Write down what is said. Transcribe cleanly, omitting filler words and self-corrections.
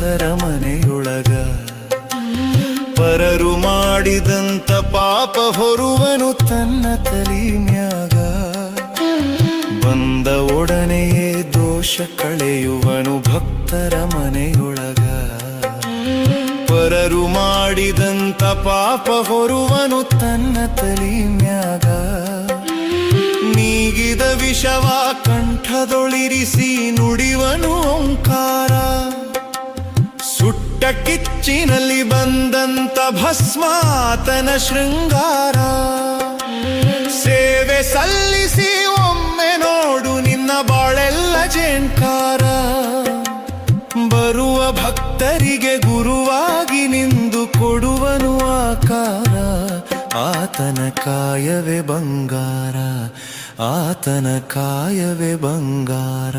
ಭಕ್ತರ ಮನೆಯೊಳಗ. ಪರರು ಮಾಡಿದಂತ ಪಾಪ ಹೊರುವನು ತನ್ನ ತಲಿ ಮ್ಯಾಗ. ಬಂದ ಒಡನೆಯೇ ದೋಷ ಕಳೆಯುವನು ಭಕ್ತರ ಮನೆಯೊಳಗ. ಪರರು ಮಾಡಿದಂತ ಪಾಪ ಹೊರುವನು ತನ್ನ ತಲಿ ಮ್ಯಾಗ. ನೀಗಿದ ವಿಷವ ಕಂಠದೊಳಿರಿಸಿ ನುಡಿವನು ಓಂಕಾರ. ಸುಟ್ಟ ಕಿಚ್ಚಿನಲ್ಲಿ ಬಂದಂತ ಭಸ್ಮಾತನ ಶೃಂಗಾರ. ಸೇವೆ ಸಲ್ಲಿಸಿ ಒಮ್ಮೆ ನೋಡು ನಿನ್ನ ಬಾಳೆಲ್ಲ ಜೇಂಕಾರ. ಬರುವ ಭಕ್ತರಿಗೆ ಗುರುವಾಗಿ ನಿಂದು ಕೊಡುವನು ಆಕಾರ. ಆತನ ಕಾಯವೇ ಬಂಗಾರ, ಆತನ ಕಾಯವೇ ಬಂಗಾರ.